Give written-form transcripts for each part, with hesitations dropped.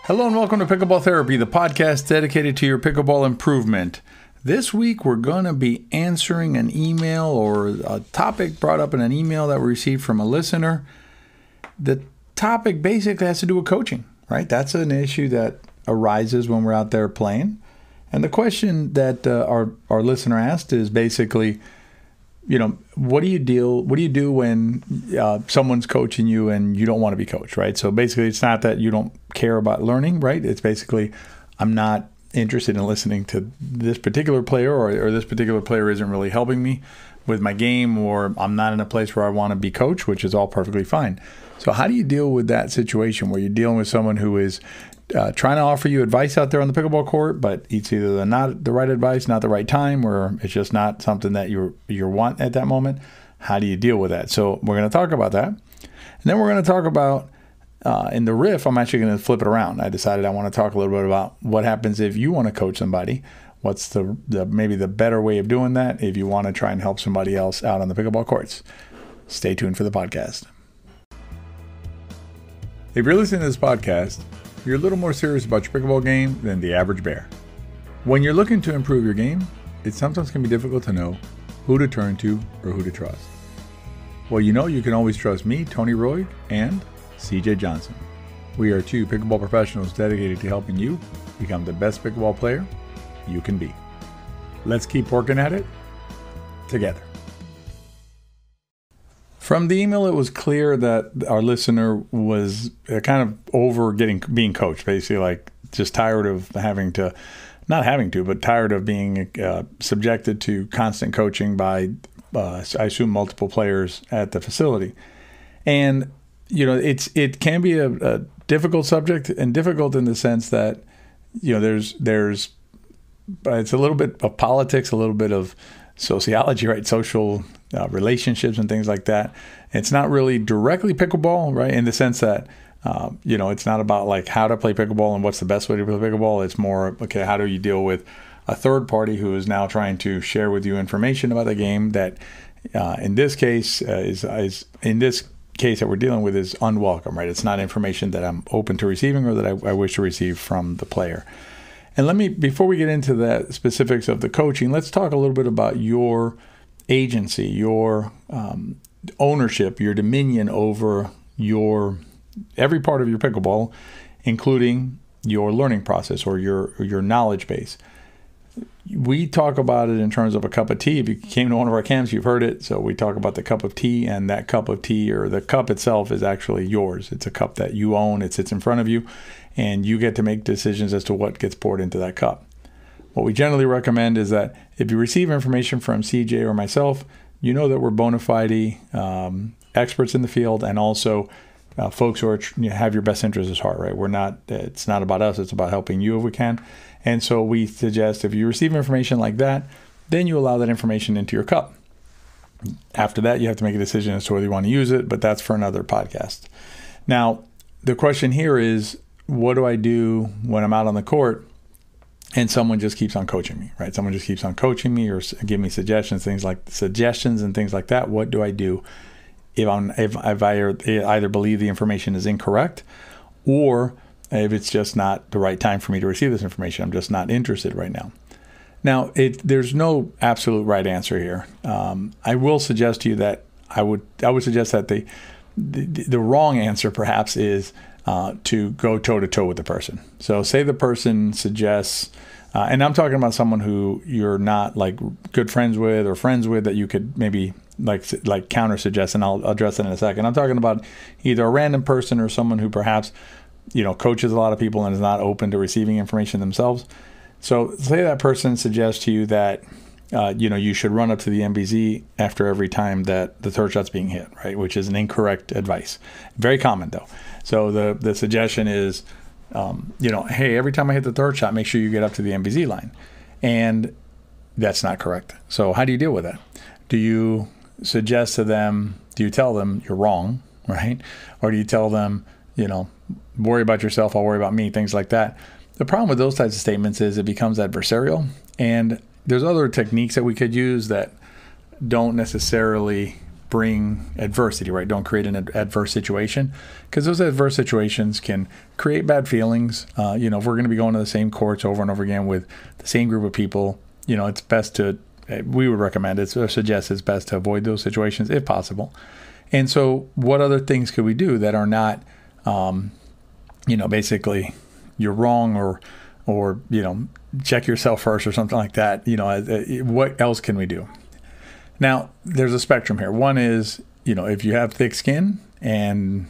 Hello and welcome to Pickleball Therapy, the podcast dedicated to your pickleball improvement. This week we're going to be answering an email or a topic brought up in an email that we received from a listener. The topic basically has to do with coaching, right? That's an issue that arises when we're out there playing. And the question that our listener asked is basically, what do you do when someone's coaching you and you don't want to be coached, right? So basically, it's not that you don't care about learning, right? It's basically, I'm not interested in listening to this particular player, or this particular player isn't really helping me with my game, or I'm not in a place where I want to be coached, which is all perfectly fine. So how do you deal with that situation where you're dealing with someone who is trying to offer you advice out there on the pickleball court, but it's either not the right advice, not the right time, or it's just not something that you want at that moment? How do you deal with that? So we're going to talk about that. And then we're going to talk about, in the riff, I'm actually going to flip it around. I decided I want to talk a little bit about what happens if you want to coach somebody. What's the maybe the better way of doing that if you want to try and help somebody else out on the pickleball courts. Stay tuned for the podcast. If you're listening to this podcast, you're a little more serious about your pickleball game than the average bear. When you're looking to improve your game, it sometimes can be difficult to know who to turn to or who to trust. Well, you can always trust me, Tony Roy, and CJ Johnson. We are two pickleball professionals dedicated to helping you become the best pickleball player you can be. Let's keep working at it together. From the email, it was clear that our listener was kind of over being coached, basically, like just tired of tired of being subjected to constant coaching by, I assume, multiple players at the facility. And, it can be a difficult subject, and difficult in the sense that, it's a little bit of politics, a little bit of sociology, right? Social relationships and things like that. It's not really directly pickleball, right? In the sense that, it's not about like how to play pickleball and what's the best way to play pickleball. It's more, okay, how do you deal with a third party who is now trying to share with you information about the game that, in this case, that we're dealing with is unwelcome, right? It's not information that I'm open to receiving or that I wish to receive from the player. And before we get into the specifics of the coaching, let's talk a little bit about your agency, your ownership, your dominion over every part of your pickleball, including your learning process or your knowledge base. We talk about it in terms of a cup of tea. If you came to one of our camps, you've heard it. So we talk about the cup of tea, and that cup of tea, or the cup itself, is actually yours. It's a cup that you own. It sits in front of you, and you get to make decisions as to what gets poured into that cup. What we generally recommend is that if you receive information from CJ or myself, you know that we're bona fide experts in the field, and also folks who have your best interests at heart, right? It's not about us, it's about helping you if we can. And so we suggest if you receive information like that, then you allow that information into your cup. After that, you have to make a decision as to whether you want to use it, but that's for another podcast. Now, the question here is, what do I do when I'm out on the court and someone just keeps on coaching me, right? Someone just keeps on coaching me or give me suggestions and things like that. What do I do if I either believe the information is incorrect, or if it's just not the right time for me to receive this information? I'm just not interested right now. Now, there's no absolute right answer here. I will suggest to you that I would suggest that the wrong answer perhaps is to go toe-to-toe with the person. So say the person suggests, and I'm talking about someone who you're not like good friends with or friends with, that you could maybe like counter suggest, and I'll address it in a second. I'm talking about either a random person or someone who perhaps coaches a lot of people and is not open to receiving information themselves. So say that person suggests to you that you should run up to the MBZ after every time that the third shot's being hit, right? Which is an incorrect advice. Very common though. So the suggestion is, hey, every time I hit the third shot, make sure you get up to the MBZ line. And that's not correct. So how do you deal with that? Do you suggest to them, do you tell them you're wrong, right? Or do you tell them, worry about yourself, I'll worry about me, things like that? The problem with those types of statements is it becomes adversarial. And there's other techniques that we could use that don't necessarily bring adversity, right? Don't create an adverse situation, because those adverse situations can create bad feelings. If we're going to be going to the same courts over and over again with the same group of people, it's best to, we would recommend it, or suggest it's best to avoid those situations if possible. And so what other things could we do that are not, basically you're wrong, or check yourself first or something like that. What else can we do? Now, there's a spectrum here. One is, if you have thick skin and,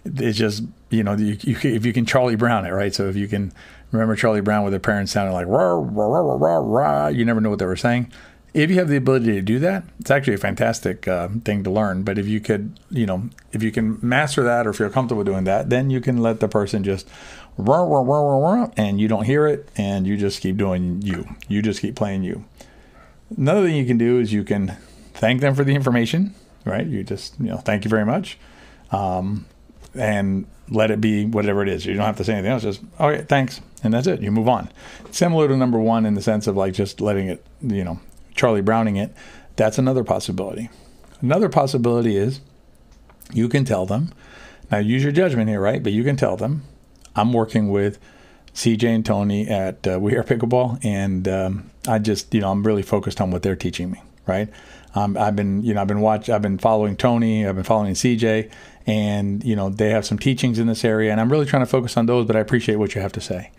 it's just, if you can Charlie Brown it, right? So if you can remember Charlie Brown with their parents sounding like, rah, rah, rah, rah, rah, rah, you never know what they were saying. If you have the ability to do that, it's actually a fantastic thing to learn. But if you could, if you can master that or feel comfortable doing that, then you can let the person just rah, rah, rah, rah, rah, and you don't hear it, and you just keep doing you. You just keep playing you. Another thing you can do is you can thank them for the information, right? You just, thank you very much. And let it be whatever it is. You don't have to say anything else. Just, okay, thanks. And that's it. You move on. Similar to number one in the sense of like just letting it, Charlie Browning it. That's another possibility. Another possibility is you can tell them, now use your judgment here, right? But you can tell them, I'm working with CJ and Tony at We Are Pickleball, and I just, I'm really focused on what they're teaching me, right? I've been following Tony, I've been following CJ, and they have some teachings in this area, and I'm really trying to focus on those, but I appreciate what you have to say.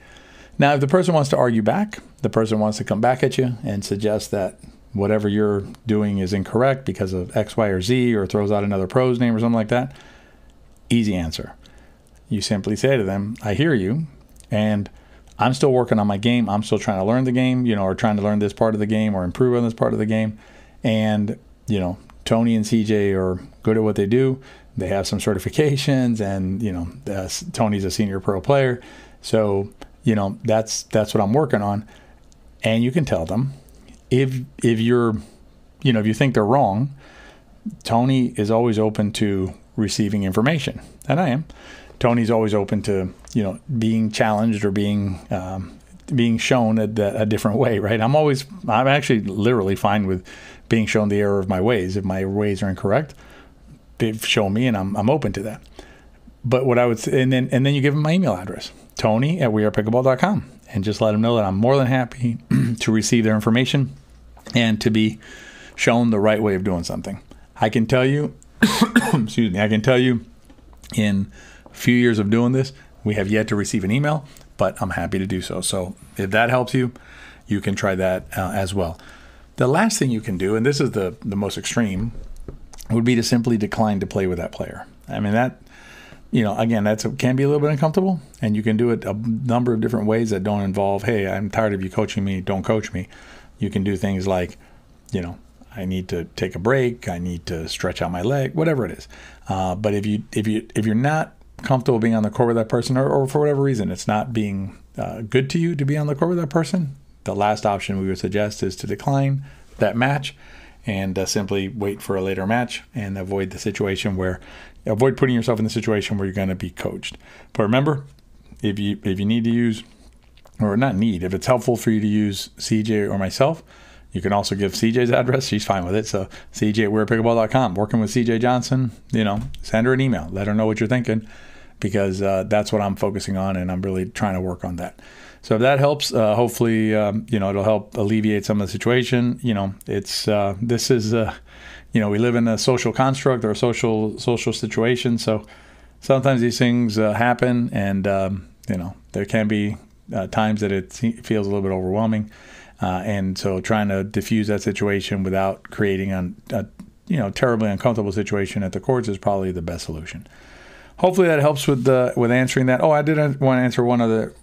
Now, if the person wants to argue back, the person wants to come back at you and suggest that whatever you're doing is incorrect because of X, Y, or Z, or throws out another pro's name or something like that, easy answer. You simply say to them, I hear you, and I'm still working on my game. I'm still trying to learn the game, or trying to learn this part of the game or improve on this part of the game. And, Tony and CJ are good at what they do. They have some certifications, and, Tony's a senior pro player. So, that's what I'm working on. And you can tell them if you're, if you think they're wrong, Tony is always open to receiving information, and I am. Tony's always open to, being challenged or being shown a different way, right? I'm actually literally fine with being shown the error of my ways. If my ways are incorrect, they've shown me, and I'm open to that. But what I would say, and then you give them my email address, Tony@wearepickleball.com, and just let them know that I'm more than happy to receive their information and to be shown the right way of doing something. I can tell you, in a few years of doing this, we have yet to receive an email, but I'm happy to do so. So if that helps you, you can try that as well. The last thing you can do, and this is the most extreme, would be to simply decline to play with that player. I mean, that, again, can be a little bit uncomfortable, and you can do it a number of different ways that don't involve, hey, I'm tired of you coaching me, don't coach me. You can do things like, I need to take a break, I need to stretch out my leg, whatever it is. But if you're not comfortable being on the court with that person, or for whatever reason it's not being good to you to be on the court with that person, the last option we would suggest is to decline that match and simply wait for a later match and avoid putting yourself in the situation where you're going to be coached. But remember, if you need to use, or not need, if it's helpful for you to use CJ or myself, you can also give CJ's address. She's fine with it. So CJ@wearepickleball.com. Working with CJ Johnson, send her an email. Let her know what you're thinking, because that's what I'm focusing on, and I'm really trying to work on that. So if that helps, hopefully, it'll help alleviate some of the situation. We live in a social construct or a social situation. So sometimes these things happen, and, there can be times that it feels a little bit overwhelming. And so trying to diffuse that situation without creating a terribly uncomfortable situation at the courts is probably the best solution. Hopefully that helps with answering that. Oh, I did want to answer one other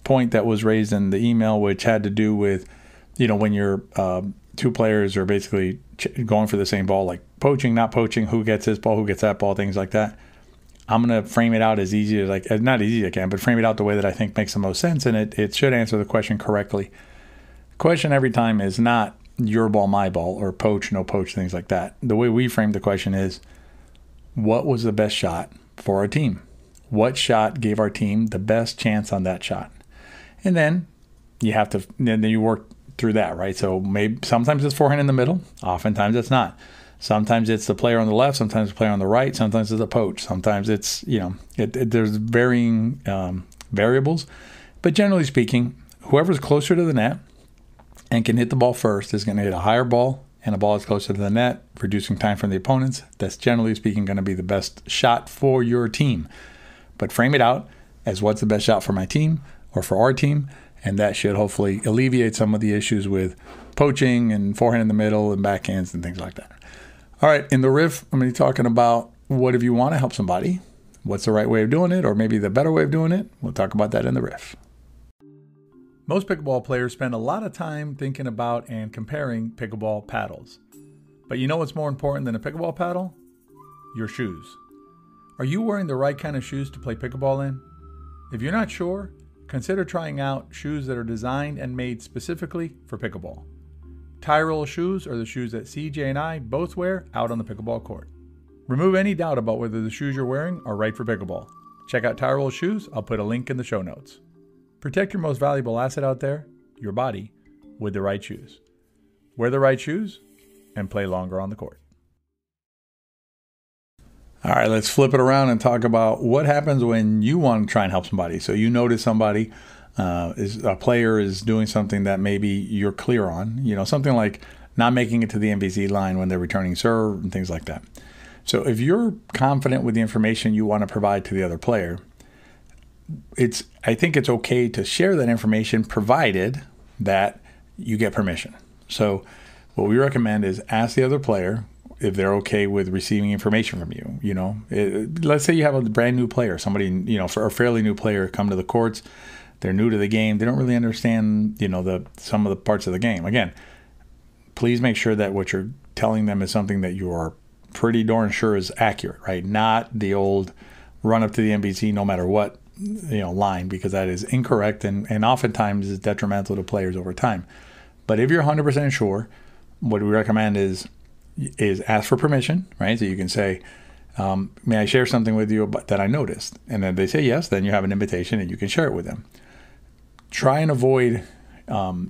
point that was raised in the email, which had to do with, when you're two players are basically going for the same ball, like poaching, not poaching, who gets this ball, who gets that ball, things like that. I'm going to frame it out as easy as not easy as I can, but frame it out the way that I think makes the most sense, and it should answer the question correctly. The question every time is not your ball, my ball, or poach, no poach, things like that. The way we frame the question is, what was the best shot for our team? What shot gave our team the best chance on that shot? And then you work through that, right? So maybe sometimes it's forehand in the middle, oftentimes it's not. Sometimes it's the player on the left, sometimes the player on the right, sometimes it's a poach, sometimes it's, there's varying variables. But generally speaking, whoever's closer to the net and can hit the ball first is going to hit a higher ball and a ball that's closer to the net, reducing time from the opponents. That's generally speaking going to be the best shot for your team. But frame it out as what's the best shot for my team or for our team, and that should hopefully alleviate some of the issues with poaching and forehand in the middle and backhands and things like that. All right, in the riff, I'm going to be talking about what if you want to help somebody, what's the right way of doing it, or maybe the better way of doing it. We'll talk about that in the riff. Most pickleball players spend a lot of time thinking about and comparing pickleball paddles. But you know what's more important than a pickleball paddle? Your shoes. Are you wearing the right kind of shoes to play pickleball in? If you're not sure, consider trying out shoes that are designed and made specifically for pickleball. Tie roll shoes are the shoes that CJ and I both wear out on the pickleball court. Remove any doubt about whether the shoes you're wearing are right for pickleball. Check out tie roll shoes. I'll put a link in the show notes. Protect your most valuable asset out there, your body, with the right shoes. Wear the right shoes and play longer on the court. All right, let's flip it around and talk about what happens when you want to try and help somebody. So you notice somebody, a player is doing something that maybe you're clear on, something like not making it to the MVC line when they're returning serve and things like that. So if you're confident with the information you want to provide to the other player, I think it's okay to share that information provided that you get permission. So what we recommend is ask the other player if they're okay with receiving information from you. Let's say you have a brand new player, somebody, for a fairly new player come to the courts. They're new to the game. They don't really understand, some of the parts of the game. Again, please make sure that what you're telling them is something that you are pretty darn sure is accurate, right? Not the old run up to the MVC no matter what, line, because that is incorrect and oftentimes is detrimental to players over time. But if you're 100% sure, what we recommend is ask for permission, right? So you can say, may I share something with you that I noticed? And then they say yes, then you have an invitation and you can share it with them. Try and avoid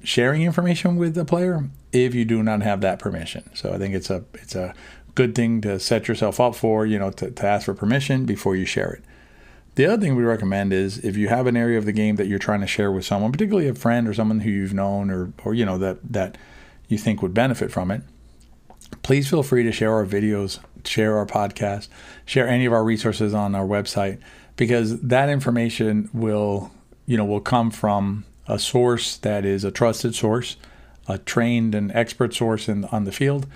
sharing information with the player if you do not have that permission. So I think it's a good thing to set yourself up for, to ask for permission before you share it. The other thing we recommend is if you have an area of the game that you're trying to share with someone, particularly a friend or someone who you've known or that you think would benefit from it, please feel free to share our videos, share our podcast, share any of our resources on our website, because that information will come from a source that is a trusted source, a trained and expert source in the field,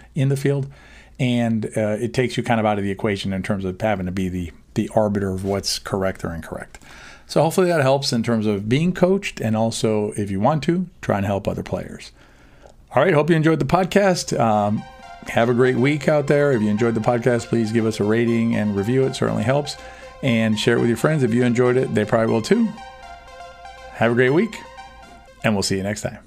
and it takes you kind of out of the equation in terms of having to be the arbiter of what's correct or incorrect. So hopefully that helps in terms of being coached, and also if you want to, try and help other players. All right, hope you enjoyed the podcast. Have a great week out there. If you enjoyed the podcast, please give us a rating and review. It certainly helps. And share it with your friends. If you enjoyed it, they probably will too. Have a great week, and we'll see you next time.